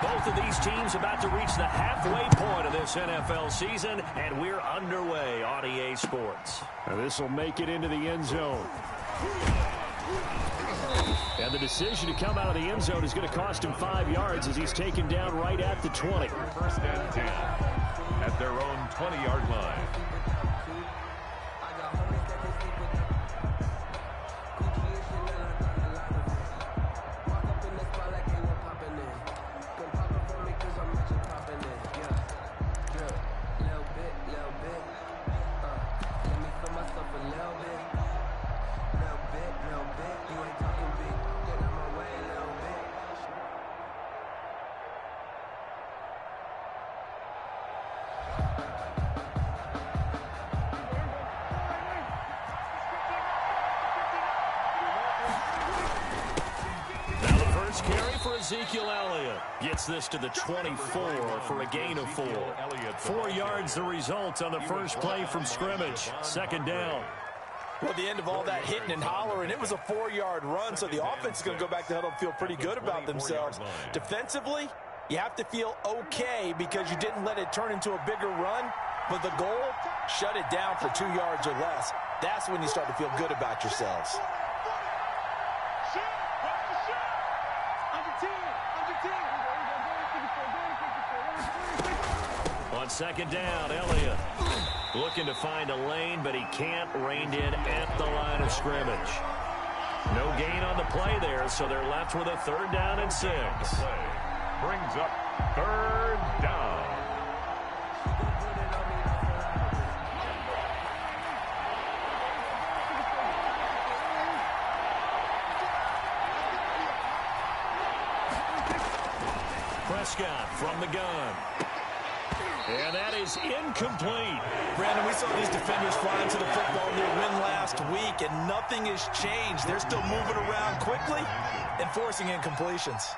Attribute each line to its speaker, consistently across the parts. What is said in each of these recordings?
Speaker 1: Both of these teams about to reach the halfway point of this NFL season, and we're underway on EA Sports.
Speaker 2: This will make it into the end zone. And the decision to come out of the end zone is going to cost him 5 yards as he's taken down right at the 20.
Speaker 3: First and 10 at their own 20-yard line.
Speaker 1: Ezekiel Elliott gets this to the 24 for a gain of 4. 4 yards the result on the first play from scrimmage. Second down.
Speaker 4: Well, at the end of all that hitting and hollering, it was a 4-yard run, so the offense is going to go back to huddle and feel pretty good about themselves. Defensively, you have to feel okay because you didn't let it turn into a bigger run, but the goal, shut it down for 2 yards or less. That's when you start to feel good about yourselves.
Speaker 1: On second down, Elliott looking to find a lane, but he can't. Reined in at the line of scrimmage. No gain on the play there, so they're left with a 3rd down and 6.
Speaker 3: Brings up 3rd down.
Speaker 1: Prescott from the gun. And that is incomplete.
Speaker 4: Brandon, we saw these defenders fly into the football in their win last week, and nothing has changed. They're still moving around quickly and forcing incompletions.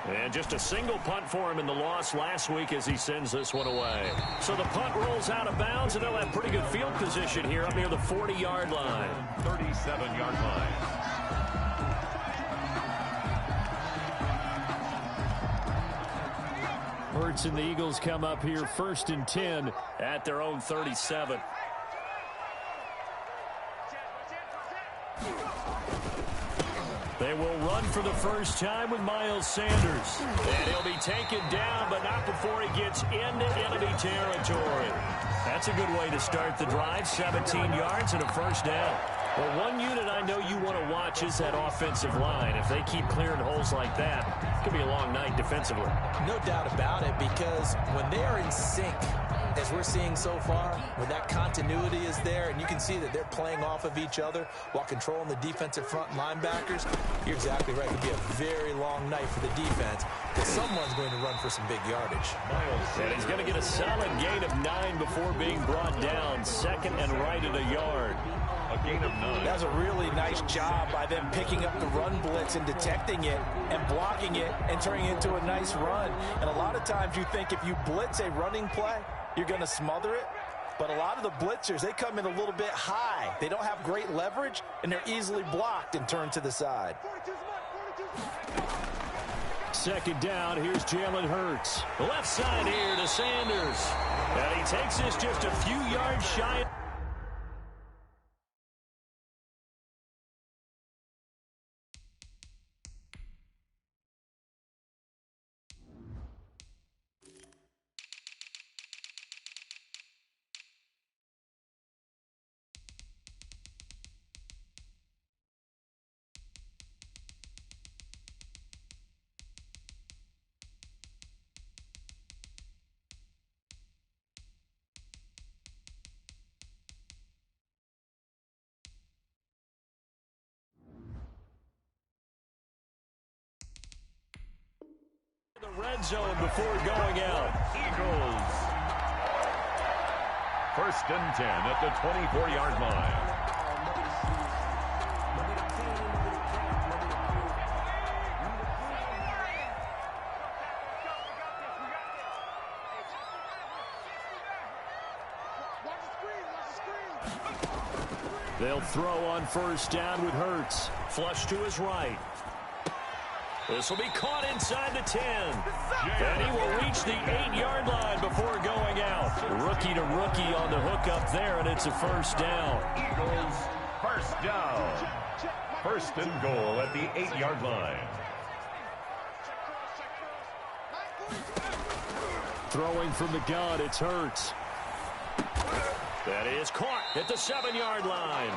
Speaker 1: And just a single punt for him in the loss last week as he sends this one away. So the punt rolls out of bounds, and they'll have pretty good field position here up near the 40-yard line.
Speaker 3: 37-yard line.
Speaker 2: Hurts and the Eagles come up here 1st and 10
Speaker 1: at their own 37. They will run for the first time with Miles Sanders. And he'll be taken down, but not before he gets into enemy territory. That's a good way to start the drive. 17 yards and a first down. Well, one unit I know you want to watch is that offensive line. If they keep clearing holes like that, it could be a long night defensively.
Speaker 4: No doubt about it, because when they are in sync, as we're seeing so far, when that continuity is there, and you can see that they're playing off of each other while controlling the defensive front linebackers, you're exactly right. It could be a very long night for the defense, because someone's going to run for some big yardage.
Speaker 1: And he's going to get a solid gain of 9 before being brought down. 2nd and right at a yard.
Speaker 3: A gain of 9.
Speaker 4: That was a really nice job by them picking up the run blitz and detecting it and blocking it and turning it into a nice run. And a lot of times you think if you blitz a running play, you're going to smother it. But a lot of the blitzers, they come in a little bit high. They don't have great leverage, and they're easily blocked and turned to the side.
Speaker 2: 2nd down, here's Jalen Hurts.
Speaker 1: Left side here to Sanders. And he takes this just a few yards shy. Red zone before going out.
Speaker 3: Eagles. 1st and 10 at the 24-yard line.
Speaker 1: They'll throw on first down with Hurts. Flush to his right. This will be caught inside the 10. And he will reach the 8-yard line before going out. Rookie to rookie on the hook up there, and it's a first down.
Speaker 3: Eagles, first down. First and goal at the 8-yard line.
Speaker 1: Throwing from the gun, it's Hurts. That is caught at the 7-yard line.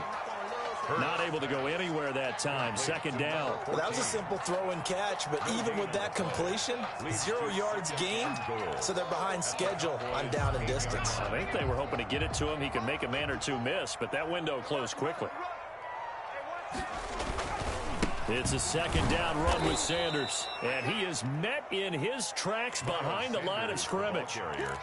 Speaker 1: Not able to go anywhere that time. Second down.
Speaker 4: Well, that was a simple throw and catch, but even with that completion, 0 yards gained, so they're behind schedule on down and distance.
Speaker 1: I think they were hoping to get it to him. He can make a man or two miss, but that window closed quickly. It's a second down run with Sanders, and he is met in his tracks behind the line of scrimmage.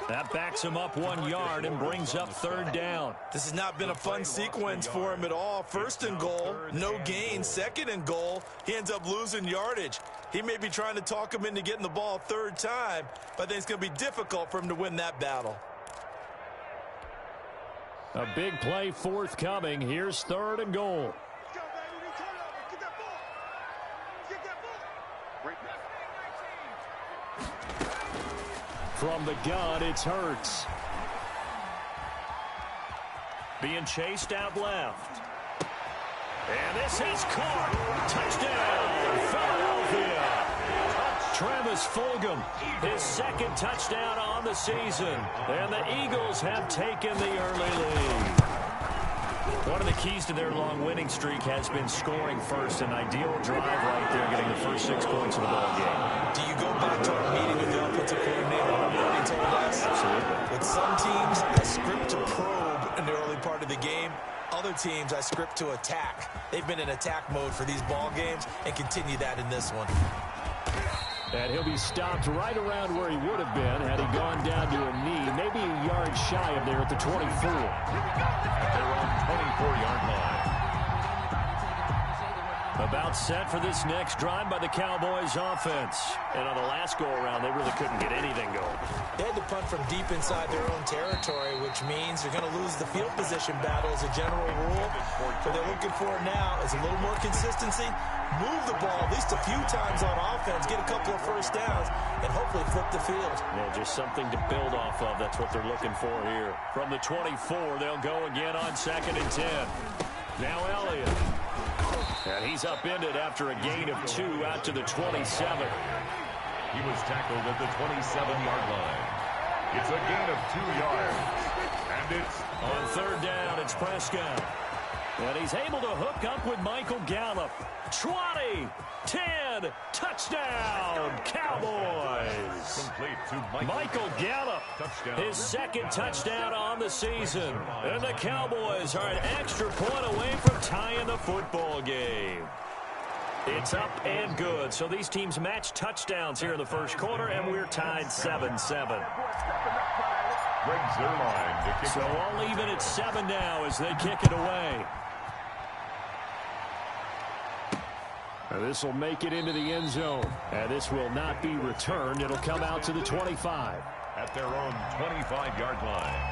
Speaker 1: That backs him up 1 yard and brings up third down.
Speaker 4: This has not been a fun sequence for him at all. First and goal, no gain. Second and goal, he ends up losing yardage. He may be trying to talk him into getting the ball third time, but I think it's going to be difficult for him to win that battle.
Speaker 1: A big play forthcoming. Here's third and goal. From the gun, it's Hurts. Being chased out left. And this is caught. Touchdown, Philadelphia. Travis Fulgham, his second touchdown on the season. And the Eagles have taken the early lead. One of the keys to their long winning streak has been scoring first. An ideal drive right there, getting the first 6 points of the ball game.
Speaker 4: Do you go back to our meeting with the offensive coordinator? Remember what he told us?
Speaker 1: Absolutely.
Speaker 4: With some teams, I script to probe in the early part of the game. Other teams, I script to attack. They've been in attack mode for these ball games and continue that in this one.
Speaker 1: And he'll be stopped right around where he would have been had he gone down to a knee, maybe a yard shy of there at the 24.
Speaker 3: At their own 24-yard line.
Speaker 1: About set for this next drive by the Cowboys offense. And on the last go-around, they really couldn't get anything going.
Speaker 4: They had to punt from deep inside their own territory, which means you're going to lose the field position battle as a general rule. What they're looking for now is a little more consistency, move the ball at least a few times on offense, get a couple of first downs, and hopefully flip the field.
Speaker 1: Yeah, just something to build off of. That's what they're looking for here. From the 24, they'll go again on 2nd and 10. Now Elliott. And he's upended after a gain of 2 out to the 27.
Speaker 3: He was tackled at the 27-yard line. It's a gain of 2 yards. And it's
Speaker 1: on third down, it's Prescott. And he's able to hook up with Michael Gallup. 20, 10, touchdown, Cowboys.
Speaker 3: complete to
Speaker 1: Michael Gallup, his second touchdown on the season. And the Cowboys are an extra point away from tying the football game. It's up and good. So these teams match touchdowns here in the first quarter, and we're tied 7-7. So all even at 7 now as they kick it away. This will make it into the end zone. And this will not be returned. It'll come out to the 25.
Speaker 3: At their own 25-yard line.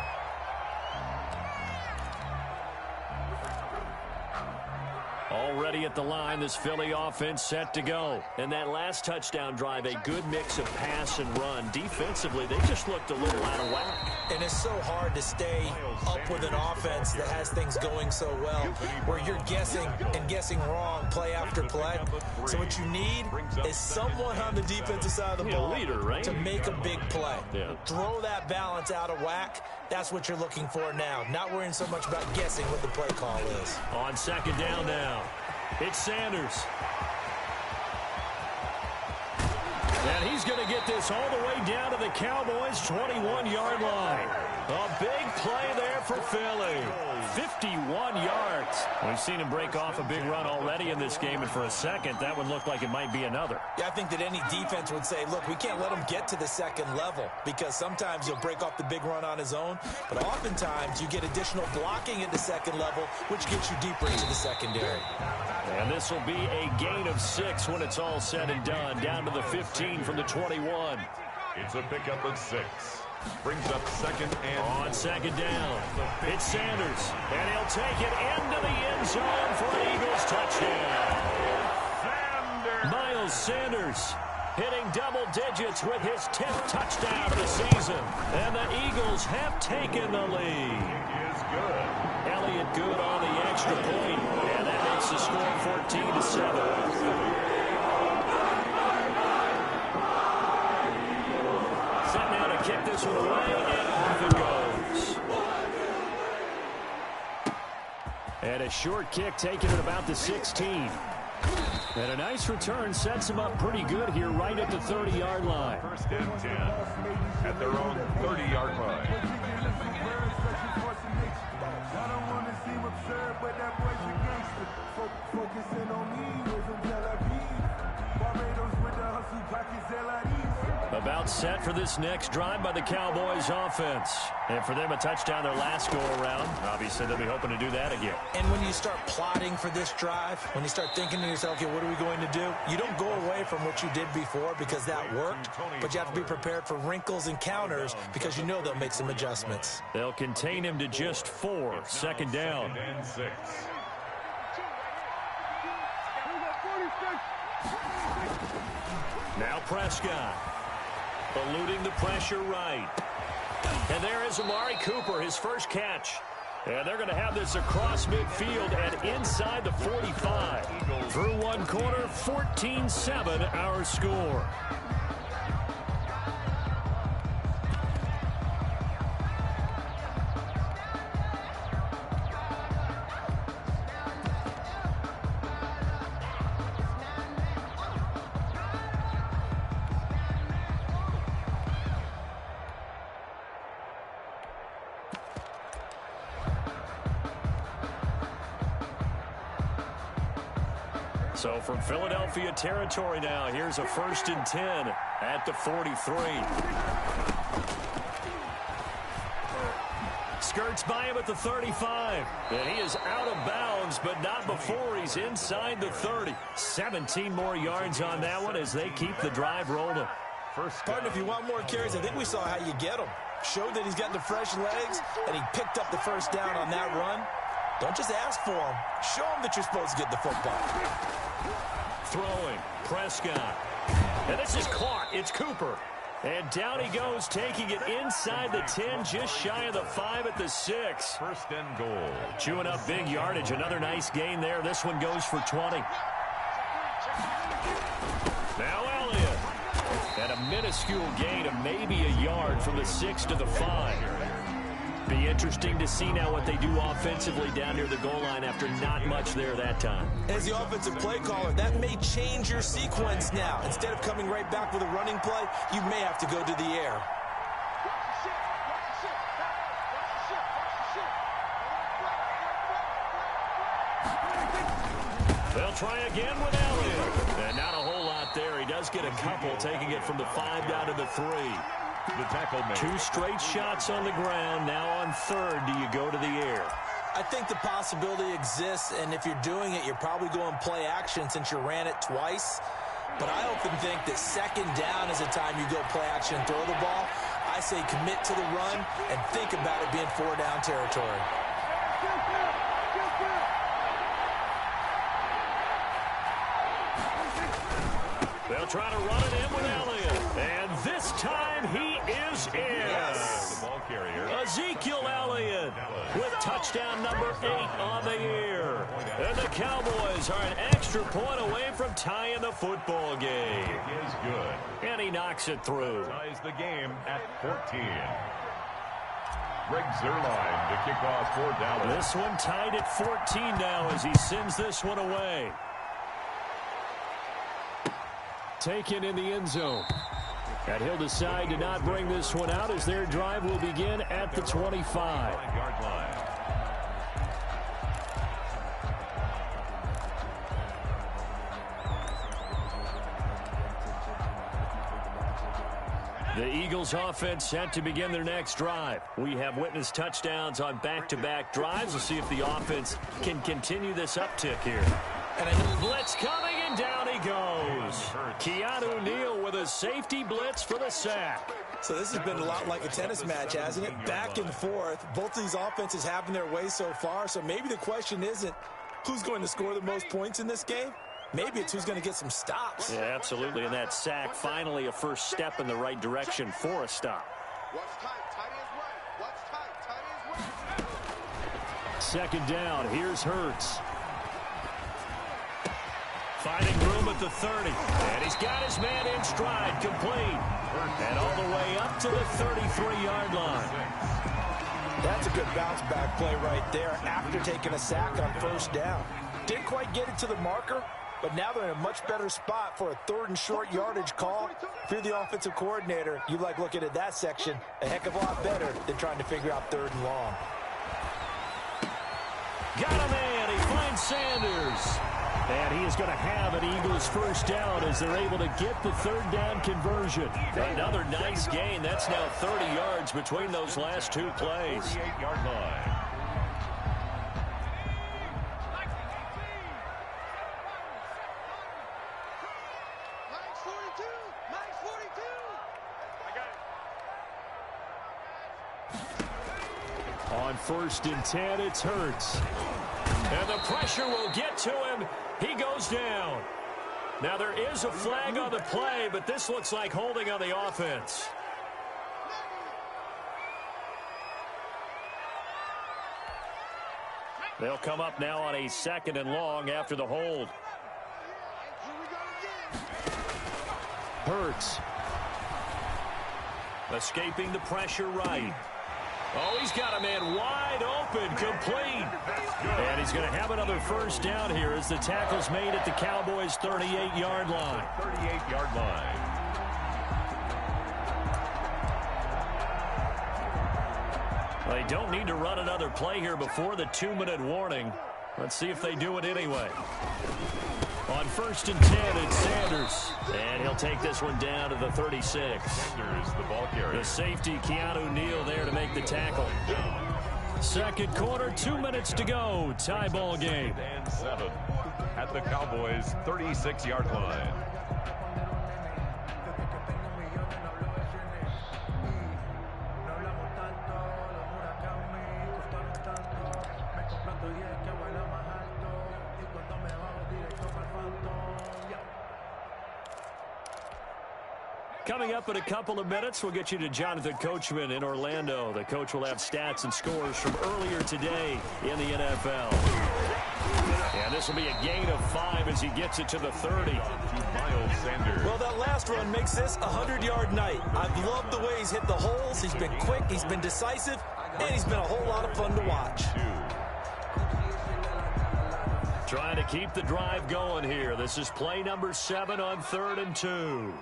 Speaker 1: Already at the line, this Philly offense set to go. And that last touchdown drive, a good mix of pass and run. Defensively, they just looked a little out of whack.
Speaker 4: And it's so hard to stay up with an offense that has things going so well, where you're guessing and guessing wrong play after play. So what you need is someone on the defensive side of the ball
Speaker 1: leader, right?
Speaker 4: to make a big play.
Speaker 1: Yeah.
Speaker 4: Throw that balance out of whack. That's what you're looking for now. Not worrying so much about guessing what the play call is.
Speaker 1: On second down now, it's Sanders. And he's going to get this all the way down to the Cowboys' 21-yard line. A big play there for Philly. 51 yards. We've seen him break off a big run already in this game, and for a second, that one looked like it might be another.
Speaker 4: Yeah, I think that any defense would say, look, we can't let him get to the second level, because sometimes he'll break off the big run on his own, but oftentimes you get additional blocking at the second level, which gets you deeper into the secondary.
Speaker 1: And this will be a gain of 6 when it's all said and done, down to the 15 from the 21.
Speaker 3: It's a pickup of 6. Brings up second and...
Speaker 1: On second down, it's Sanders. And he'll take it into the end zone for an Eagles touchdown. Miles Sanders hitting double digits with his 10th touchdown of the season. And the Eagles have taken the lead.
Speaker 3: It is good.
Speaker 1: Elliott good on the extra point. And that makes the score 14-7. Kick this one away, and off it goes. And a short kick taken at about the 16. And a nice return sets them up pretty good here right at the 30-yard line.
Speaker 3: First and 10 at their own 30-yard line.
Speaker 1: About set for this next drive by the Cowboys offense. And for them, a touchdown their last go-around. Obviously, they'll be hoping to do that again.
Speaker 4: And when you start plotting for this drive, when you start thinking to yourself, okay, what are we going to do? You don't go away from what you did before because that worked, but you have to be prepared for wrinkles and counters because you know they'll make some adjustments.
Speaker 1: They'll contain him to just 4. Second down.
Speaker 3: Second and 6.
Speaker 1: Now Prescott. Eluding the pressure right. And there is Amari Cooper, his first catch. And they're going to have this across midfield and inside the 45. Through one quarter, 14-7 our score. So from Philadelphia territory now, here's a 1st and 10 at the 43. Skirts by him at the 35. And he is out of bounds, but not before he's inside the 30. 17 more yards on that one as they keep the drive rolling.
Speaker 4: Partner, if you want more carries, I think we saw how you get them. Showed that he's got the fresh legs, and he picked up the first down on that run. Don't just ask for him. Show him that you're supposed to get the football.
Speaker 1: Throwing, Prescott. And this is caught. It's Cooper. And down he goes, taking it inside the 10, just shy of the 5 at the 6.
Speaker 3: First and goal.
Speaker 1: Chewing up big yardage. Another nice gain there. This one goes for 20. Now Elliott. And a minuscule gain of maybe a yard from the 6 to the 5. Be interesting to see now what they do offensively down near the goal line after not much there that time.
Speaker 4: As the offensive play caller, that may change your sequence now. Instead of coming right back with a running play, you may have to go to the air.
Speaker 1: They'll try again with Elliott. And not a whole lot there. He does get a couple, taking it from the 5 down to the 3.
Speaker 3: The tackle made.
Speaker 1: 2 straight shots on the ground. Now on 3rd, do you go to the air?
Speaker 4: I think the possibility exists, and if you're doing it, you're probably going play action since you ran it twice. But I often think that 2nd down is the time you go play action and throw the ball. I say commit to the run and think about it being 4-down territory.
Speaker 1: They'll try to run it in with Elliott. And this time he is in.
Speaker 3: Yes. The ball carrier.
Speaker 1: Ezekiel Elliott with touchdown number 8 on the year. And the Cowboys are an extra point away from tying the football game.
Speaker 3: It is good.
Speaker 1: And he knocks it through.
Speaker 3: Ties the game at 14. Greg Zuerlein to kick off for Dallas.
Speaker 1: This one tied at 14 now as he sends this one away. Taken in the end zone. And he'll decide to not bring this one out as their drive will begin at the 25.
Speaker 3: 5-yard line.
Speaker 1: The Eagles offense set to begin their next drive. We have witnessed touchdowns on back-to-back drives. We'll see if the offense can continue this uptick here.
Speaker 4: And
Speaker 1: Blitz coming, and down he goes. goes. Keanu Neal with a safety blitz for the sack.
Speaker 4: So this has been a lot like a tennis match, hasn't it? Back and forth. Both of these offenses having their way so far. So maybe the question isn't who's going to score the most points in this game. Maybe it's who's going to get some stops.
Speaker 2: Yeah, absolutely. And that sack, finally a first step in the right direction for a stop. Second down. Here's Hurts.
Speaker 1: Finding room at the 30. And he's got his man in stride, complete. And all the way up to the 33-yard line.
Speaker 4: That's a good bounce-back play right there after taking a sack on first down. Didn't quite get it to the marker, but now they're in a much better spot for a third and short yardage call. If you're the offensive coordinator, you like looking at that section a heck of a lot better than trying to figure out third and long.
Speaker 1: Got a man. He finds Sanders.
Speaker 2: And he is going to have an Eagles first down as they're able to get the third down conversion.
Speaker 1: Another nice gain. That's now 30 yards between those last two plays.
Speaker 3: 38-yard line.
Speaker 2: On 1st and 10, it's Hurts.
Speaker 1: And the pressure will get to him. He goes down. Now there is a flag on the play, but this looks like holding on the offense.
Speaker 2: They'll come up now on a 2nd and long after the hold. Hurts.
Speaker 1: Escaping the pressure right. Oh, he's got a man wide open, complete. And he's going to have another first down here as the tackle's made at the Cowboys' 38-yard line.
Speaker 3: 38-yard line.
Speaker 1: Well, they don't need to run another play here before the 2-minute warning. Let's see if they do it anyway. On 1st and 10, it's Sanders. And he'll take this one down to the 36.
Speaker 3: Sanders, the ball carrier.
Speaker 1: The safety, Keanu Neal, there to make the tackle. Second quarter, 2 minutes to go. Tie ball game.
Speaker 3: And 7 at the Cowboys' 36-yard line.
Speaker 1: Coming up in a couple of minutes, we'll get you to Jonathan Coachman in Orlando. The coach will have stats and scores from earlier today in the NFL. And this will be a gain of 5 as he gets it to the 30.
Speaker 3: Miles Sanders.
Speaker 4: Well, that last run makes this a 100-yard night. I've loved the way he's hit the holes. He's been quick, he's been decisive, and he's been a whole lot of fun to watch.
Speaker 1: Trying to keep the drive going here. This is play number 7 on 3rd and 2.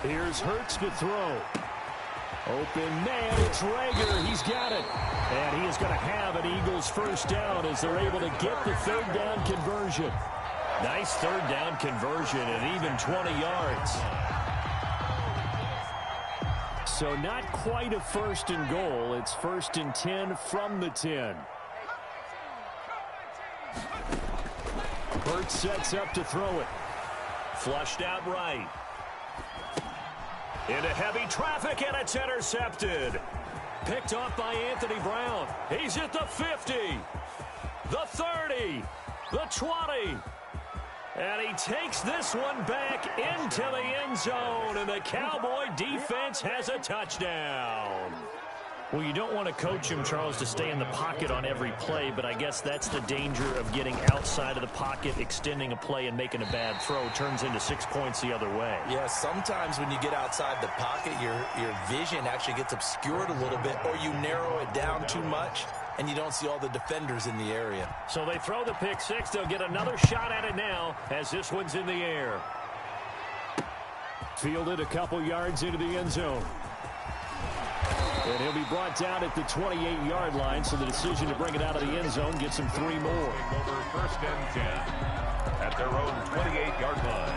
Speaker 2: Here's Hurts to throw. Open man, it's Rager. He's got it. And he is going to have an Eagles first down as they're able to get the third down conversion.
Speaker 1: Nice third down conversion and even 20 yards.
Speaker 2: So not quite a 1st and goal. It's 1st and 10 from the 10. Hurts sets up to throw it.
Speaker 1: Flushed out right. Into heavy traffic, and it's intercepted. Picked off by Anthony Brown. He's at the 50, the 30, the 20. And he takes this one back into the end zone, and the Cowboy defense has a touchdown.
Speaker 2: Well, you don't want to coach him, Charles, to stay in the pocket on every play, but I guess that's the danger of getting outside of the pocket, extending a play, and making a bad throw. Turns into 6 points the other way.
Speaker 4: Yeah, sometimes when you get outside the pocket, your vision actually gets obscured a little bit, or you narrow it down too much, and you don't see all the defenders in the area.
Speaker 1: So they throw the pick six. They'll get another shot at it now as this one's in the air.
Speaker 2: Fielded a couple yards into the end zone. And he'll be brought down at the 28-yard line, so the decision to bring it out of the end zone gets him 3 more.
Speaker 3: Over 1st and 10 at their own 28-yard line.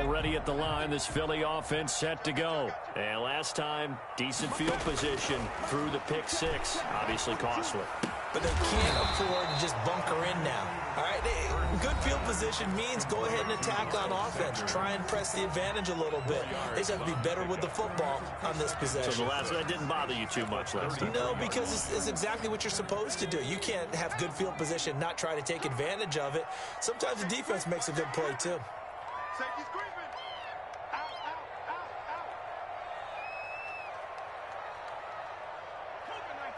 Speaker 1: Already at the line. This Philly offense set to go. And last time, decent field position through the pick six. Obviously costly.
Speaker 4: But they can't afford to just bunker in now. All right, good field position means go ahead and attack on offense. Try and press the advantage a little bit. They just have to be better with the football on this possession.
Speaker 1: So that didn't bother you too much last time?
Speaker 4: No, because it's exactly what you're supposed to do. You can't have good field position, not try to take advantage of it. Sometimes the defense makes a good play, too.
Speaker 5: Safety's creeping. Out, out, out, out. COVID-19.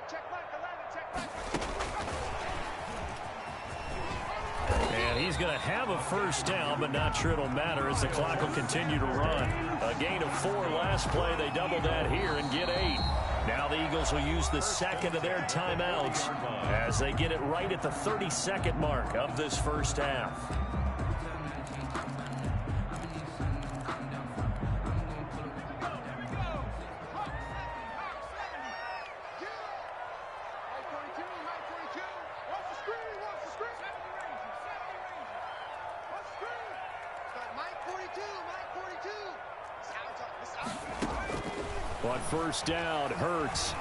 Speaker 5: Check back, 11, check back.
Speaker 1: And he's going to have a first down, but not sure it'll matter as the clock will continue to run. A gain of 4 last play. They double that here and get 8. Now the Eagles will use the second of their timeouts as they get it right at the 32nd mark of this first half. On first down, Hurts.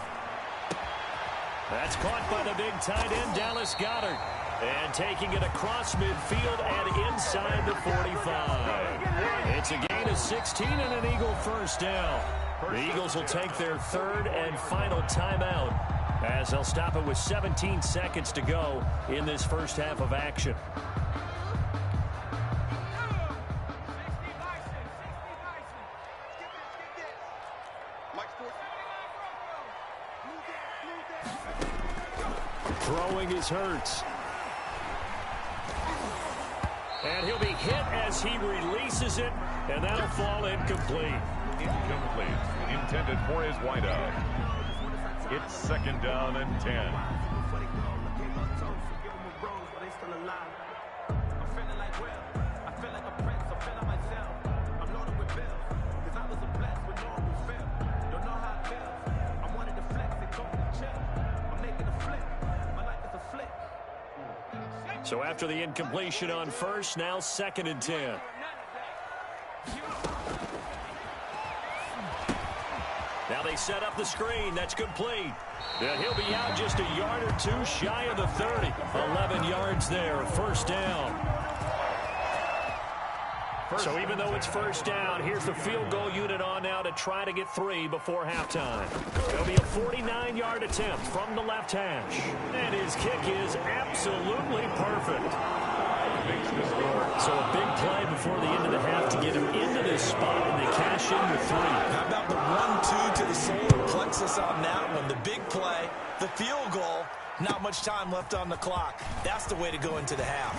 Speaker 1: That's caught by the big tight end, Dallas Goedert. And taking it across midfield and inside the 45. It's a gain of 16 and an Eagle first down. The Eagles will take their third and final timeout as they'll stop it with 17 seconds to go in this first half of action. Throwing is Hurts. And he'll be hit as he releases it, and that'll fall incomplete.
Speaker 3: Incomplete. Intended for his wideout. It's second down and 10.
Speaker 1: So after the incompletion on first, now second and 10. Now they set up the screen. That's complete. And he'll be out just a yard or two shy of the 30. 11 yards there. First down. So even though it's first down, here's the field goal unit on now to try to get 3 before halftime. It'll be a 49-yard attempt from the left hash. And his kick is absolutely perfect. So a big play before the end of the half to get him into this spot, and they cash in with 3.
Speaker 4: How about the 1-2 to the solar plexus on that one? The big play, the field goal, not much time left on the clock. That's the way to go into the half.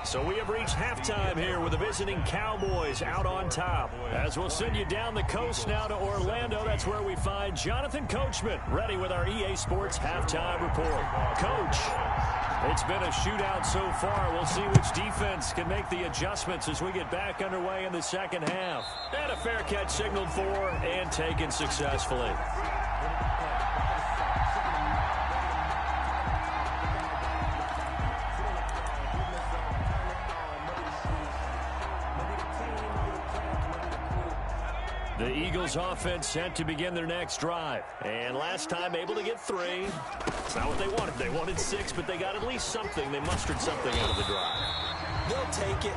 Speaker 1: So we have reached halftime here with the visiting Cowboys out on top. As we'll send you down the coast now to Orlando, that's where we find Jonathan Coachman ready with our EA Sports halftime report. Coach, it's been a shootout so far. We'll see which defense can make the adjustments as we get back underway in the second half. And a fair catch signaled for and taken successfully. The Eagles offense set to begin their next drive. And last time able to get 3. It's not what they wanted. They wanted 6, but they got at least something. They mustered something out of the drive.
Speaker 4: They'll take it.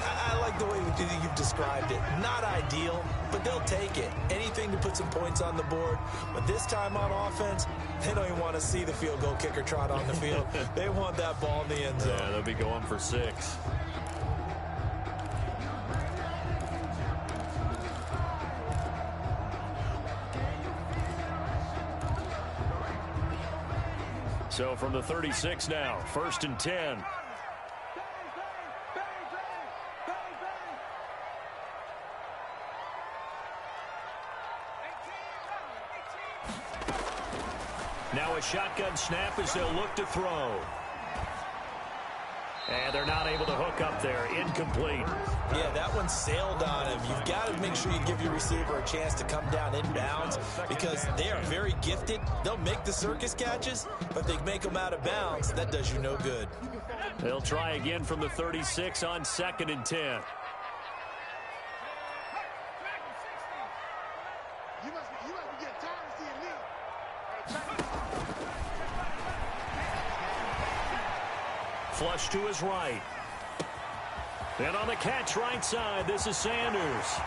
Speaker 4: I like the way you've described it. Not ideal, but they'll take it. Anything to put some points on the board. But this time on offense, they don't even want to see the field goal kicker trot on the field. They want that ball in the end zone.
Speaker 1: Yeah, they'll be going for 6. So from the 36 now, first and 10. Now a shotgun snap as they'll look to throw. And they're not able to hook up there.
Speaker 2: incomplete.
Speaker 4: Yeah, that one sailed on him. You've got to make sure you give your receiver a chance to come down inbounds because they are very gifted. They'll make the circus catches, but they make them out of bounds. That does you no good.
Speaker 2: They'll try again from the 36 on 2nd and 10.
Speaker 5: You must be getting tired of seeing me.
Speaker 2: Flush to his right. And on the catch right side, this is Sanders.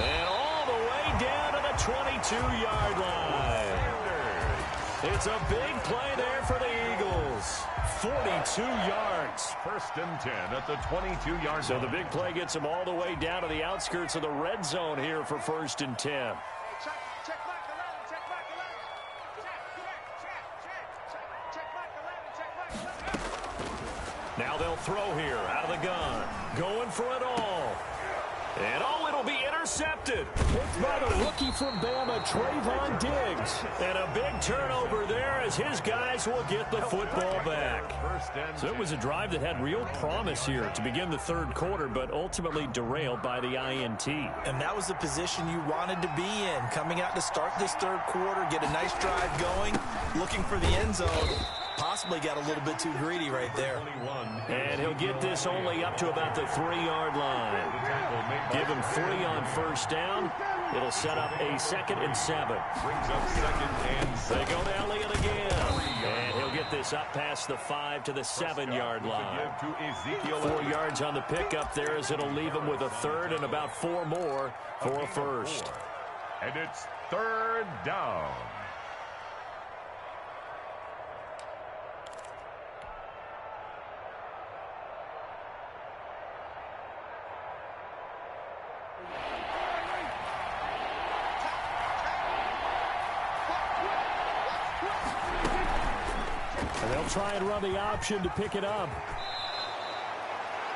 Speaker 2: And all the way down to the 22-yard line. It's a big play there for the Eagles. 42 yards.
Speaker 3: 1st and 10 at the 22-yard line.
Speaker 2: So the big play gets them all the way down to the outskirts of the red zone here for 1st and 10.
Speaker 5: Check back 11, check back 11.
Speaker 2: Now they'll throw here out of the gun. Going for it all. And it'll be intercepted. Picked by the rookie from Bama, Trayvon Diggs. And a big turnover there as his guys will get the football back. So it was a drive that had real promise here to begin the 3rd quarter, but ultimately derailed by the INT.
Speaker 4: And that was the position you wanted to be in. Coming out to start this 3rd quarter, get a nice drive going, looking for the end zone. Possibly got a little bit too greedy right there.
Speaker 2: And he'll get this only up to about the 3-yard line. Give him 3 on 1st down. It'll set up a 2nd and 7.
Speaker 3: Brings up 2nd and 7.
Speaker 2: They go to Elliott again. And he'll get this up past the 5 to the 7-yard line. 4 yards on the pickup there as it'll leave him with a 3rd and about 4 more for a 1st.
Speaker 3: And it's 3rd down.
Speaker 2: And they'll try and run the option to pick it up.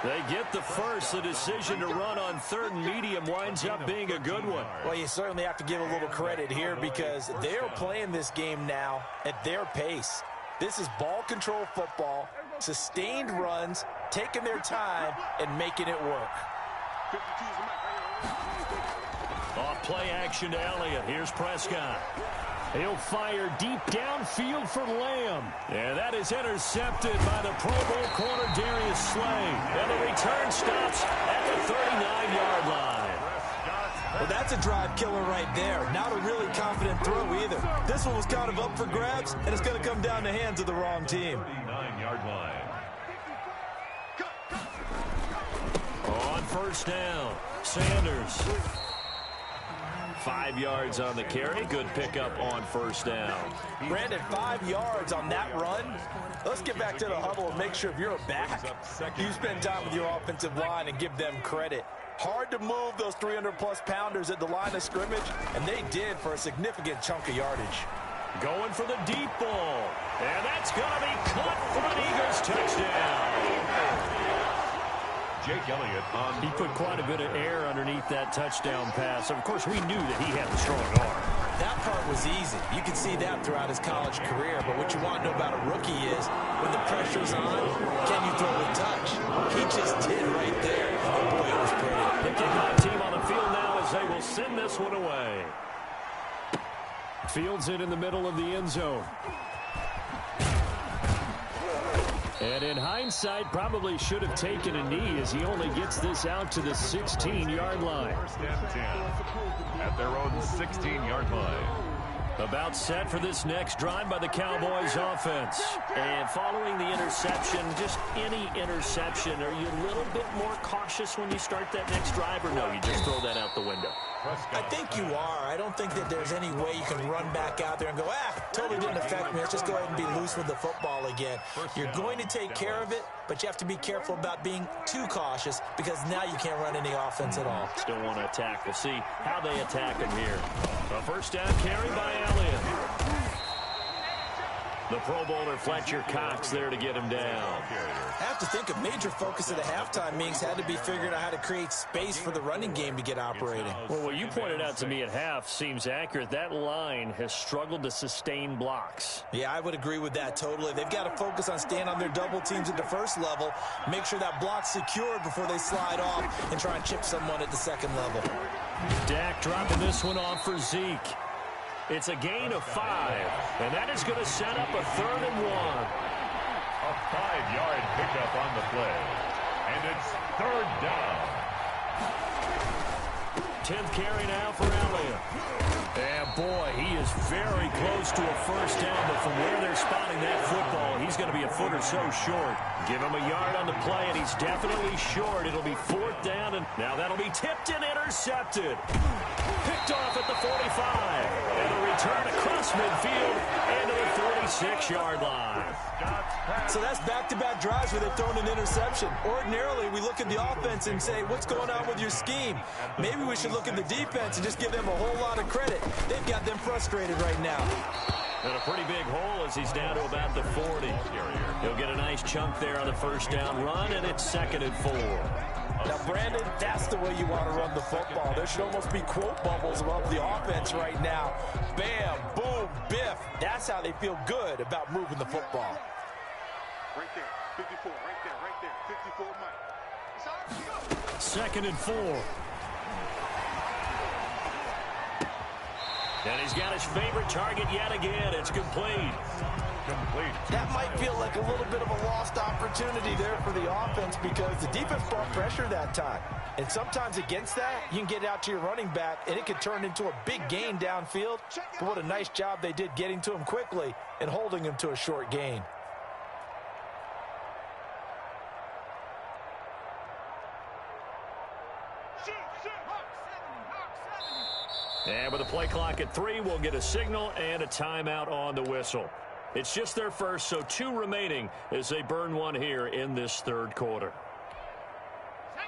Speaker 2: They get the first. The decision to run on 3rd and medium winds up being a good one.
Speaker 4: Well, you certainly have to give a little credit here because they're playing this game now at their pace. This is ball control football, sustained runs, taking their time, and making it work.
Speaker 2: Off play action to Elliott. Here's Prescott. He'll fire deep downfield for Lamb. And that is intercepted by the Pro Bowl corner Darius Slay. And the return stops at the 39-yard line.
Speaker 4: Well, that's a drive killer right there. Not a really confident throw either. This one was kind of up for grabs, and it's going to come down the hands of the wrong team.
Speaker 3: 39-yard line.
Speaker 2: On 1st down, Sanders. 5 yards on the carry. Good pickup on 1st down.
Speaker 4: Brandon, 5 yards on that run. Let's get back to the huddle and make sure if you're a back, you spend time with your offensive line and give them credit. Hard to move those 300-plus pounders at the line of scrimmage, and they did for a significant chunk of yardage.
Speaker 2: Going for the deep ball. And that's going to be caught for an Eagles touchdown.
Speaker 3: Jake Elliott on.
Speaker 2: He put quite a bit of air underneath that touchdown pass. Of course, we knew that he had the strong arm.
Speaker 4: That part was easy. You can see that throughout his college career. But what you want to know about a rookie is when the pressure's on, can you throw with touch? He just did right there. Oh, boy, it was pretty.
Speaker 2: The kickoff team on the field now as they will send this one away. Fields it in the middle of the end zone. And in hindsight, probably should have taken a knee as he only gets this out to the 16-yard line.
Speaker 3: 1st and 10 at their own 16-yard line.
Speaker 2: About set for this next drive by the Cowboys offense. And following the interception, just any interception, are you a little bit more cautious when you start that next drive, or no, you just throw that out the window?
Speaker 4: I think you are. I don't think that there's any way you can run back out there and go, totally didn't affect me. Let's just go ahead and be loose with the football again. You're going to take care of it, but you have to be careful about being too cautious because now you can't run any offense at all.
Speaker 2: Still want to attack. We'll see how they attack him here. A 1st down carry by Elliott.
Speaker 1: The Pro Bowler Fletcher Cox there to get him down.
Speaker 4: I have to think a major focus of the halftime meetings had to be figuring out how to create space for the running game to get operating.
Speaker 1: Well, what you pointed out to me at half seems accurate. That line has struggled to sustain blocks.
Speaker 4: Yeah, I would agree with that totally. They've got to focus on staying on their double teams at the first level, make sure that block's secured before they slide off and try and chip someone at the second level.
Speaker 1: Dak dropping this one off for Zeke. It's a gain of 5, and that is going to set up a 3rd and 1.
Speaker 3: A 5-yard pickup on the play, and it's 3rd down.
Speaker 1: 10th carry now for Elliott. And boy, he is very close to a first down, but from where they're spotting that football, he's going to be a foot or so short. Give him a yard on the play, and he's definitely short. It'll be 4th down, and now that'll be tipped and intercepted. Picked off at the 45, and a return across midfield and to the 46-yard line.
Speaker 4: So that's back-to-back drives where they've thrown an interception. Ordinarily, we look at the offense and say, what's going on with your scheme? Maybe we should look at the defense and just give them a whole lot of credit. They've got them frustrated right now.
Speaker 1: And a pretty big hole as he's down to about the 40. He'll get a nice chunk there on the first down run, and it's 2nd and 4.
Speaker 4: Now, Brandon, that's the way you want to run the football. There should almost be quote bubbles above the offense right now. Bam, boom, biff. That's how they feel good about moving the football.
Speaker 5: Right there, 54, right there, 54, Mike.
Speaker 1: 2nd and 4. And he's got his favorite target yet again. It's complete.
Speaker 4: That might feel like a little bit of a lost opportunity there for the offense because the defense brought pressure that time. And sometimes against that, you can get it out to your running back, and it could turn into a big gain downfield. But what a nice job they did getting to him quickly and holding him to a short gain.
Speaker 1: And with the play clock at 3, we'll get a signal and a timeout on the whistle. It's just their first, so 2 remaining as they burn one here in this 3rd quarter.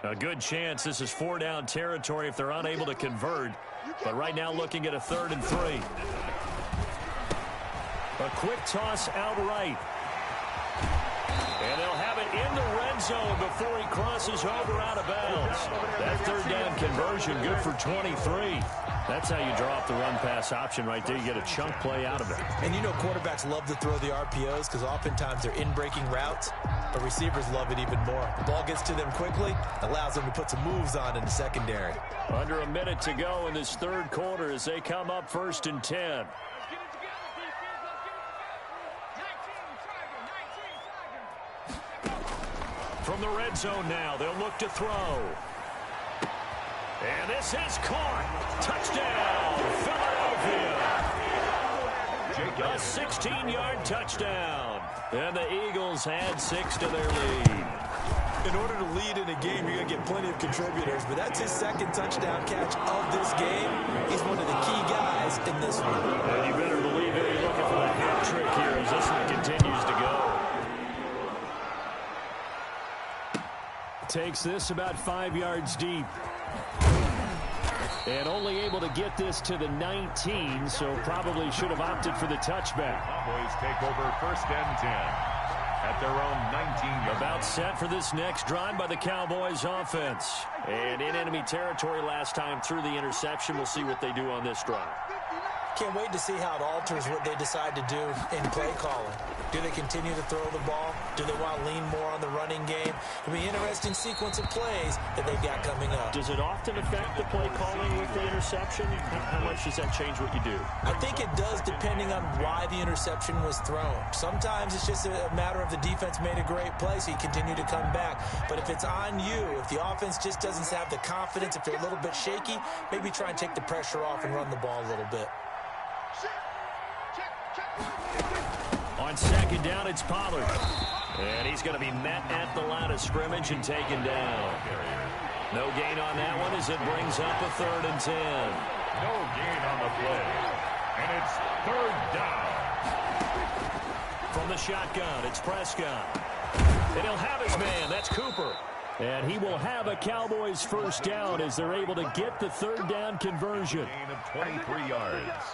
Speaker 1: A good chance this is 4-down territory if they're unable to convert. But right now looking at a 3rd and 3. A quick toss out right. And they'll have it in the red zone before he crosses over out of bounds. That 3rd down conversion good for 23. That's how you draw up the run-pass option right there. You get a chunk play out of it.
Speaker 4: And you know quarterbacks love to throw the RPOs because oftentimes they're in-breaking routes, but receivers love it even more. The ball gets to them quickly, allows them to put some moves on in the secondary.
Speaker 1: Under a minute to go in this 3rd quarter as they come up 1st and 10. From the red zone now, they'll look to throw. And this is caught. Touchdown, Philadelphia. A 16-yard touchdown. And the Eagles had 6 to their lead.
Speaker 4: In order to lead in a game, you're going to get plenty of contributors, but that's his 2nd touchdown catch of this game. He's one of the key guys in this one.
Speaker 1: And you better believe it. He's looking for the hat trick here as this one continues to go. Takes this about 5 yards deep. And only able to get this to the 19, so probably should have opted for the touchback.
Speaker 3: Cowboys take over 1st and 10 at their own 19.
Speaker 1: About set for this next drive by the Cowboys offense. And in enemy territory last time through the interception. We'll see what they do on this drive.
Speaker 4: Can't wait to see how it alters what they decide to do in play calling. Do they continue to throw the ball? Do they want to lean more on the running game? It'll be an interesting sequence of plays that they've got coming up.
Speaker 1: Does it often affect the play calling with the interception? How much does that change what you do?
Speaker 4: I think it does depending on why the interception was thrown. Sometimes it's just a matter of the defense made a great play, so you continue to come back. But if it's on you, if the offense just doesn't have the confidence, if they're a little bit shaky, maybe try and take the pressure off and run the ball a little bit.
Speaker 1: On 2nd down, it's Pollard. And he's going to be met at the line of scrimmage and taken down. No gain on that one as it brings up a 3rd and 10.
Speaker 3: No gain on the play. And it's 3rd down.
Speaker 1: From the shotgun, it's Prescott. And he'll have his man. That's Cooper. And he will have a Cowboys 1st down as they're able to get the 3rd down conversion.
Speaker 3: Gain of 23 yards.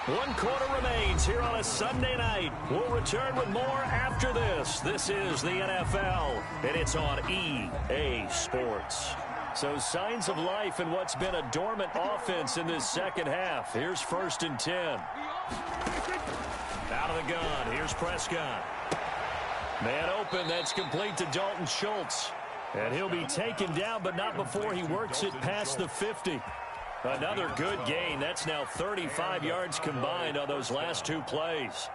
Speaker 1: 1 quarter remains here on a Sunday night. We'll return with more after this. This is the NFL, and it's on EA Sports. So signs of life in what's been a dormant offense in this second half. Here's 1st and 10. Out of the gun. Here's Prescott. Man open. That's complete to Dalton Schultz. And he'll be taken down, but not before he works it past the 50. Another good gain. That's now 35 yards combined on those last 2 plays.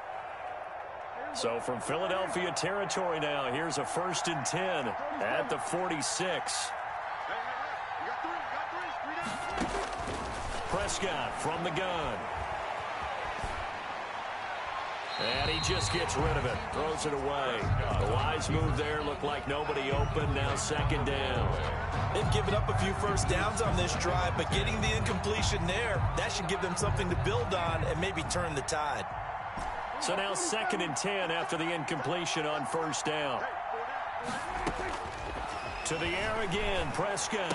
Speaker 1: So from Philadelphia territory now, here's a 1st and 10 at the 46. Prescott from the gun. And he just gets rid of it. Throws it away. A wise move there. Looked like nobody open. Now 2nd down.
Speaker 4: They've given up a few first downs on this drive, but getting the incompletion there, that should give them something to build on and maybe turn the tide.
Speaker 1: So now 2nd and 10 after the incompletion on 1st down. To the air again, Prescott.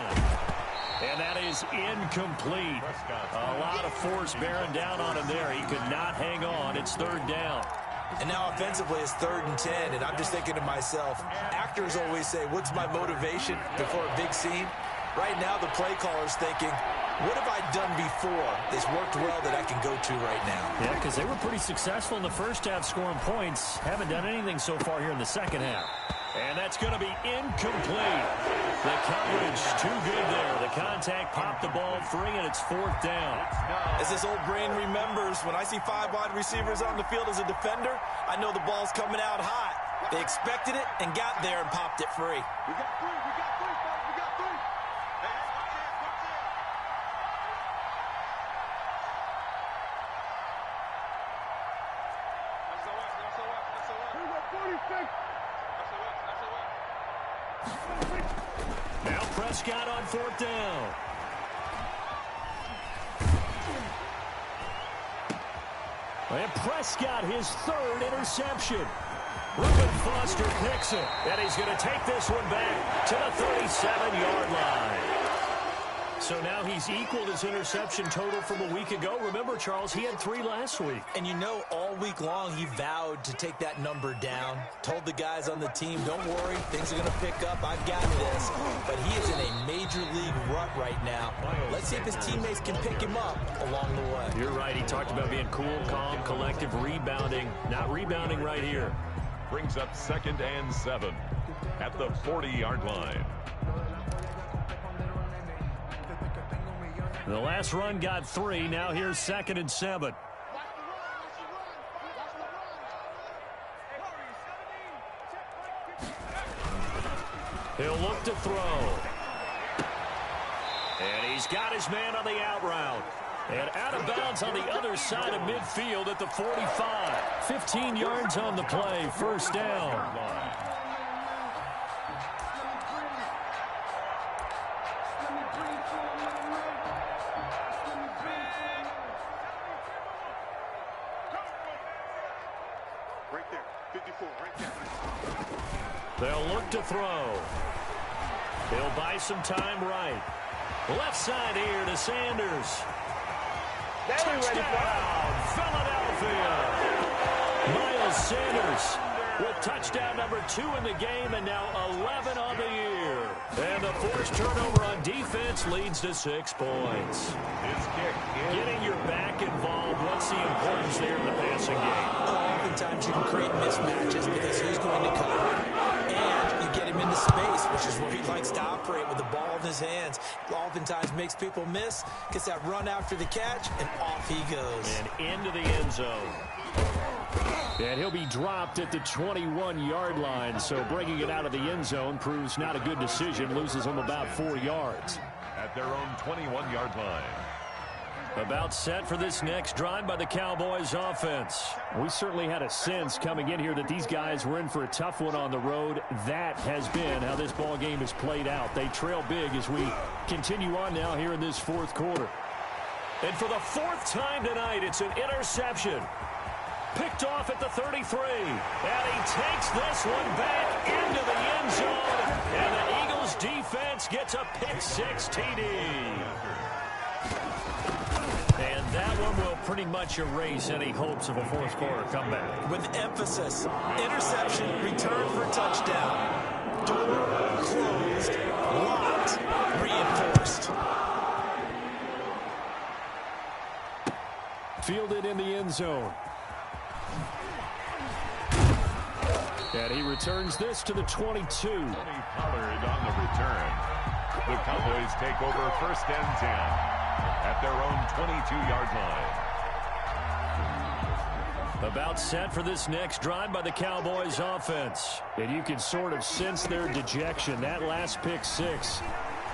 Speaker 1: And that is incomplete. A lot of force bearing down on him there. He could not hang on. It's 3rd down.
Speaker 4: And now offensively it's 3rd and 10, and I'm just thinking to myself, actors always say, what's my motivation before a big scene? Right now the play caller's thinking, what have I done before that's worked well that I can go to right now?
Speaker 2: Yeah, because they were pretty successful in the first half scoring points. Haven't done anything so far here in the second half.
Speaker 1: And that's going to be incomplete. The coverage too good there. The contact popped the ball free, and it's 4th down.
Speaker 4: As this old brain remembers, when I see 5 wide receivers on the field as a defender, I know the ball's coming out hot. They expected it and got there and popped it free.
Speaker 5: We got 3. We got 3, folks. We got 3. Hey, watch it. Watch it. That's all right. That's all right. That's all right. We got 46.
Speaker 1: Now Prescott on 4th down. And Prescott, his 3rd interception. Reuben Foster picks it, and he's going to take this one back to the 37-yard line. So now he's equaled his interception total from a week ago. Remember, Charles, he had 3 last week.
Speaker 4: And you know, all week long he vowed to take that number down. Told the guys on the team, don't worry, things are going to pick up. I've got this. But he is in a major league rut right now. Let's see if his teammates can pick him up along the way.
Speaker 1: You're right. He talked about being cool, calm, collective, rebounding. Not rebounding right here.
Speaker 3: Brings up 2nd and 7 at the 40-yard line.
Speaker 1: The last run got 3. Now here's 2nd and 7. He'll look to throw. And he's got his man on the out route. And out of bounds on the other side of midfield at the 45. 15 yards on the play. 1st down.
Speaker 5: Right there. 54. Right there.
Speaker 1: They'll look to throw. He'll buy some time right. Left side here to Sanders. Touchdown, Philadelphia. Miles Sanders with touchdown number 2 in the game, and now 11 on the year. And the forced turnover on defense leads to 6 points.
Speaker 3: His kick.
Speaker 1: Getting your back involved, what's the importance there in the passing game?
Speaker 4: Oftentimes you can create mismatches because he's going to cover. And you get him into space, which is where he likes to operate with the ball in his hands. Oftentimes makes people miss, gets that run after the catch, and off he goes.
Speaker 1: And into the end zone. And he'll be dropped at the 21-yard line, so bringing it out of the end zone proves not a good decision, loses him about 4 yards.
Speaker 3: At their own 21-yard line.
Speaker 1: About set for this next drive by the Cowboys offense.
Speaker 2: We certainly had a sense coming in here that these guys were in for a tough one on the road. That has been how this ball game has played out. They trail big as we continue on now here in this 4th quarter.
Speaker 1: And for the 4th time tonight, it's an interception. Picked off at the 33. And he takes this one back into the end zone. And the Eagles defense gets a pick 6 TD. And And that one will pretty much erase any hopes of a fourth quarter comeback.
Speaker 4: With emphasis, interception, return for a touchdown. Door closed, locked, reinforced.
Speaker 2: Fielded in the end zone. And he returns this to the 22.
Speaker 3: Pollard on the return. The Cowboys take over 1st and 10 at their own 22-yard line.
Speaker 1: About set for this next drive by the Cowboys offense.
Speaker 2: And you can sort of sense their dejection. That last pick six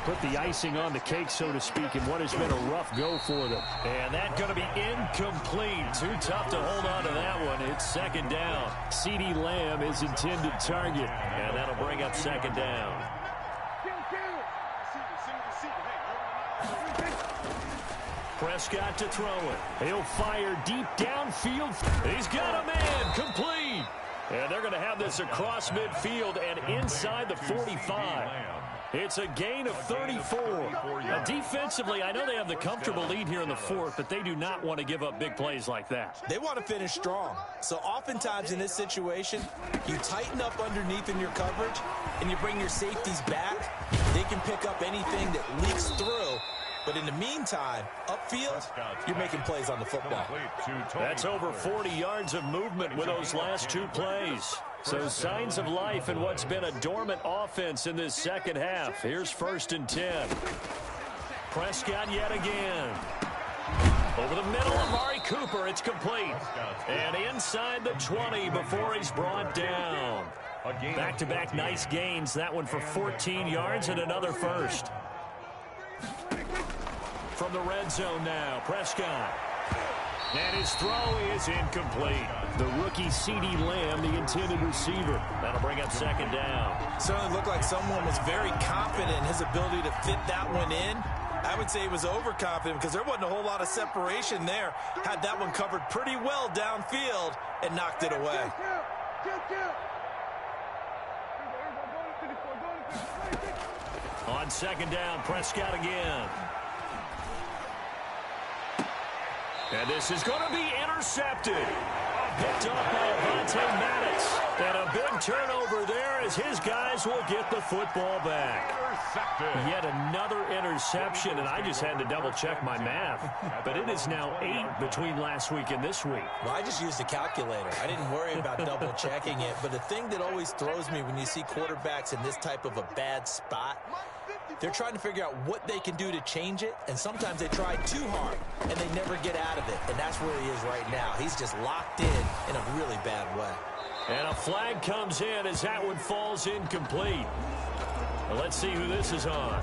Speaker 2: put the icing on the cake, so to speak, in what has been a rough go for them.
Speaker 1: And that's going to be incomplete. Too tough to hold on to that one. It's 2nd down.
Speaker 2: CeeDee Lamb is intended target.
Speaker 1: And that'll bring up 2nd down. Prescott to throw it.
Speaker 2: He'll fire deep downfield.
Speaker 1: He's got a man. Complete. And they're going to have this across midfield and inside the 45. It's a gain of 34. Now, defensively, I know they have the comfortable lead here in the 4th, but they do not want to give up big plays like that.
Speaker 4: They want to finish strong. So oftentimes in this situation, you tighten up underneath in your coverage, and you bring your safeties back. They can pick up anything that leaks through. But in the meantime, upfield, you're making plays on the football.
Speaker 1: That's over 40 yards of movement with those last 2 plays. So signs of life in what's been a dormant offense in this second half. Here's 1st and 10. Prescott yet again. Over the middle of Amari Cooper. It's complete. And inside the 20 before he's brought down. Back-to-back nice gains. That one for 14 yards and another first. From the red zone now, Prescott. And his throw is incomplete.
Speaker 2: The rookie CeeDee Lamb, the intended receiver.
Speaker 1: That'll bring up 2nd down.
Speaker 4: Certainly looked like someone was very confident in his ability to fit that one in. I would say he was overconfident because there wasn't a whole lot of separation there. Had that one covered pretty well downfield and knocked it away.
Speaker 1: On 2nd down, Prescott again. And this is going to be intercepted. Picked up by Avonte Maddox. And a big turnover there as his guys will get the football back. Yet another interception, and I just had to double-check my math. But it is now 8 between last week and this week.
Speaker 4: Well, I just used a calculator. I didn't worry about double-checking it. But the thing that always throws me when you see quarterbacks in this type of a bad spot, they're trying to figure out what they can do to change it, and sometimes they try too hard, and they never get out of it. And that's where he is right now. He's just locked in a really bad way.
Speaker 1: And a flag comes in as that one falls incomplete. Well, let's see who this is on.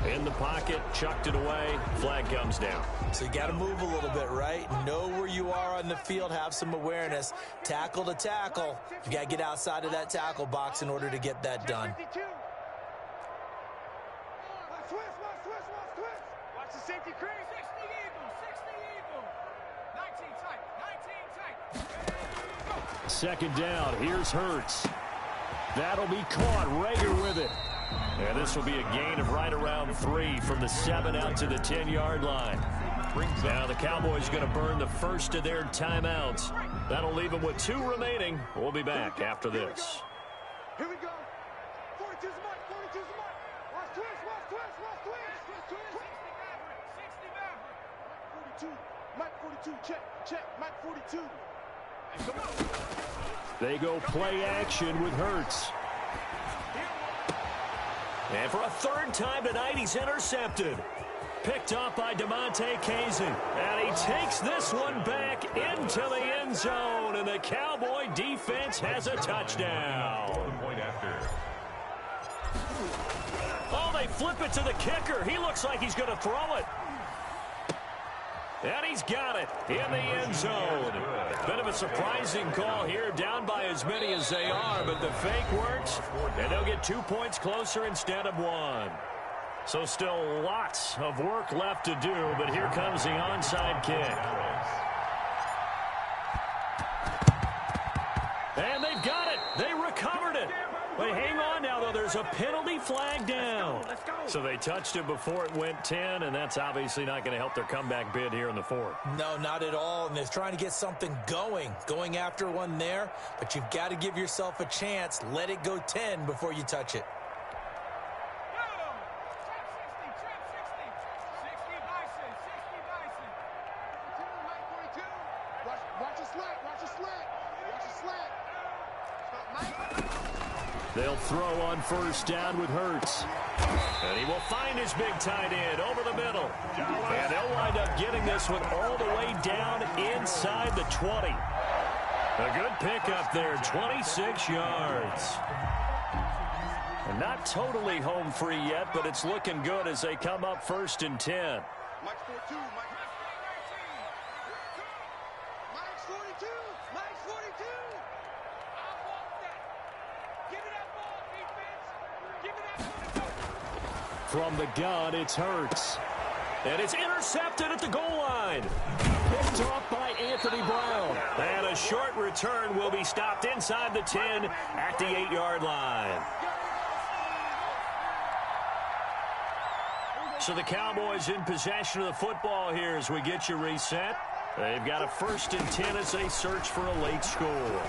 Speaker 1: In the pocket, chucked it away, flag comes down.
Speaker 4: So you got to move a little bit, right? Know where you are on the field, have some awareness. Tackle to tackle. You got to get outside of that tackle box in order to get that done.
Speaker 5: Watch the safety creep. 60 eagle. 19 tight.
Speaker 2: 2nd down. Here's Hurts. That'll be caught. Rager with it.
Speaker 1: And this will be a gain of right around 3 from the 7 out to the 10-yard line. Now the Cowboys going to burn the first of their timeouts. That'll leave them with 2 remaining. We'll be back after this.
Speaker 5: Here we go. 42's the mark. 42's the mark. Watch twist. 60 Maverick. 42. Mike 42. Check. Mike 42. Come on.
Speaker 2: They go play action with Hurts.
Speaker 1: And for a 3rd time tonight, he's intercepted. Picked up by DeMonte Kazin. And he takes this one back into the end zone. And the Cowboy defense has a touchdown.
Speaker 3: Point after.
Speaker 1: Oh, they flip it to the kicker. He looks like he's going to throw it. And he's got it in the end zone. Bit of a surprising call here, down by as many as they are, but the fake works, and they'll get 2 points closer instead of 1. So still lots of work left to do, but here comes the onside kick. And they've got it. They recovered it. But hang on now, though. There's there's a penalty flag down. So they touched it before it went 10, and that's obviously not going to help their comeback bid here in the fourth.
Speaker 4: No, not at all, and they're trying to get something going after one there, but you've got to give yourself a chance. Let it go 10 before you touch it.
Speaker 2: They'll throw on first down with Hurts.
Speaker 1: And he will find his big tight end over the middle. And they'll wind up getting this one all the way down inside the 20. A good pickup there, 26 yards. And not totally home free yet, but it's looking good as they come up first and 10.
Speaker 5: Mike's 42, Mike's 42, Mike's 42.
Speaker 2: From the gun, it's Hurts.
Speaker 1: And it's intercepted at the goal line. Picked off by Anthony Brown. And a short return will be stopped inside the 10 at the 8-yard line. So the Cowboys in possession of the football here as we get you reset. They've got a first and 10 as they search for a late score.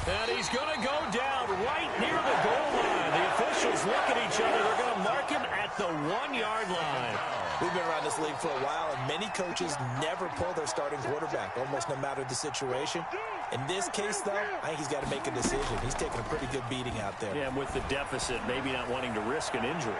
Speaker 1: And he's going to go down right near the goal line. The officials look at each other. They're going to mark him at the 1-yard line.
Speaker 4: We've been around this league for a while, and many coaches never pull their starting quarterback, almost no matter the situation. In this case, though, I think he's got to make a decision. He's taking a pretty good beating out there.
Speaker 1: Yeah, and with the deficit, maybe not wanting to risk an injury.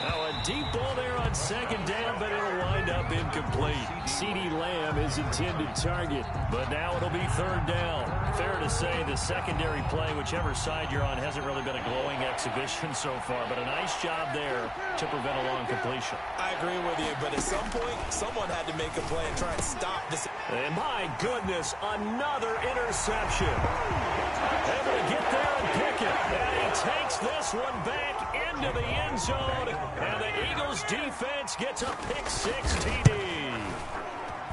Speaker 1: Now a deep ball there on second down, but it'll wind up incomplete.
Speaker 2: CeeDee Lamb is intended target.
Speaker 1: But now it'll be third down. Fair to say the secondary play, whichever side you're on, hasn't really been a glowing exhibition so far, but a nice job there to prevent a long completion.
Speaker 4: I agree with you, but at some point, someone had to make a play and try and stop this.
Speaker 1: And my goodness, another interception. Able to get there and pick it. And he takes this one back into the end zone. And the Eagles defense gets a pick-6 TD.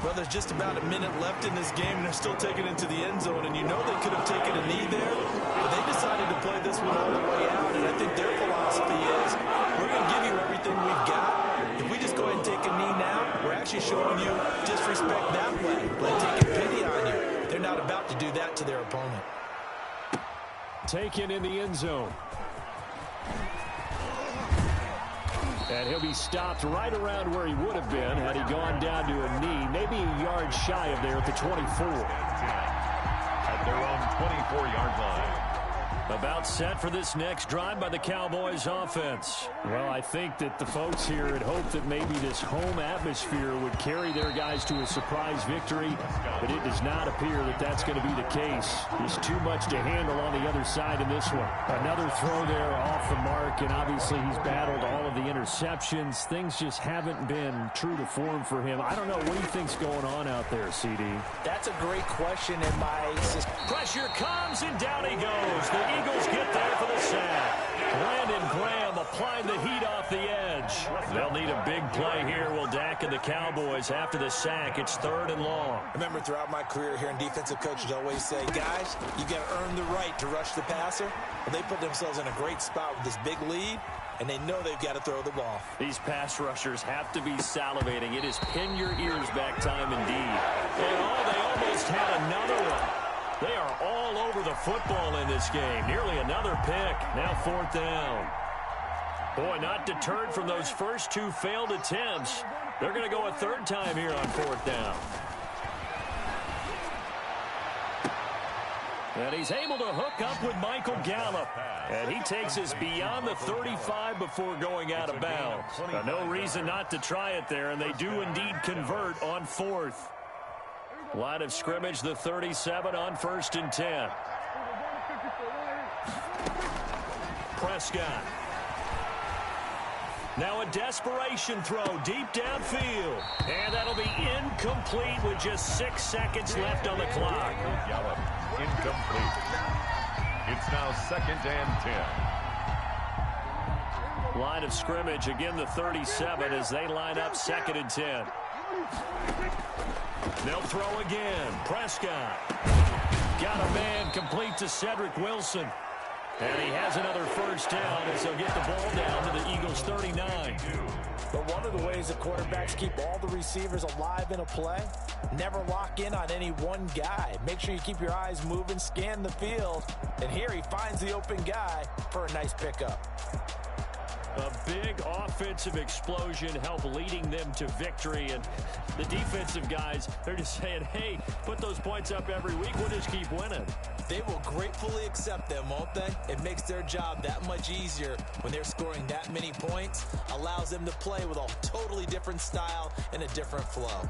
Speaker 4: Well, there's just about a minute left in this game, and they're still taking it to the end zone. And you know they could have taken a knee there, but they decided to play this one all the way out. And I think their philosophy is, we're going to give you everything we've got. If we just go ahead and take a knee now, we're actually showing you disrespect that way. Like taking pity on you. They're not about to do that to their opponent.
Speaker 2: Taken in the end zone. And he'll be stopped right around where he would have been had he gone down to a knee, maybe a yard shy of there at the 24.
Speaker 3: At their own 24-yard line.
Speaker 1: About set for this next drive by the Cowboys offense.
Speaker 2: Well, I think that the folks here had hoped that maybe this home atmosphere would carry their guys to a surprise victory, but it does not appear that that's going to be the case. There's too much to handle on the other side in this one. Another throw there off the mark, and obviously he's battled all of the interceptions. Things just haven't been true to form for him. I don't know. What do you think's going on out there, CD?
Speaker 4: That's a great question in my system.
Speaker 1: Pressure comes, and down he goes. The Eagles get there for the sack. Brandon Graham applying the heat off the edge. They'll need a big play here. Will Dak and the Cowboys after the sack. It's third and long.
Speaker 4: I remember throughout my career here in defensive coaches always say, guys, you got to earn the right to rush the passer. And they put themselves in a great spot with this big lead, and they know they've got to throw the ball.
Speaker 1: These pass rushers have to be salivating. It is pin your ears back time indeed. And they almost had another one. They are all over the football in this game. Nearly another pick. Now fourth down. Boy, not deterred from those first two failed attempts. They're going to go a third time here on fourth down. And he's able to hook up with Michael Gallup. And he takes us beyond the 35 before going out of bounds. No reason not to try it there, and they do indeed convert on fourth. Line of scrimmage, the 37 on first and 10. Prescott. Now a desperation throw deep downfield. And that'll be incomplete with just 6 seconds left on the clock.
Speaker 3: Gallup, incomplete. It's now second and 10.
Speaker 1: Line of scrimmage, again the 37 as they line up second and 10. They'll throw again. Prescott. Got a man complete to Cedric Wilson. And he has another first down as he'll get the ball down to the Eagles' 39.
Speaker 4: But one of the ways the quarterbacks keep all the receivers alive in a play, never lock in on any one guy. Make sure you keep your eyes moving, scan the field. And here he finds the open guy for a nice pickup.
Speaker 1: A big offensive explosion helped leading them to victory. And the defensive guys, they're just saying, hey, put those points up every week. We'll just keep winning.
Speaker 4: They will gratefully accept them, won't they? It makes their job that much easier when they're scoring that many points. Allows them to play with a totally different style and a different flow.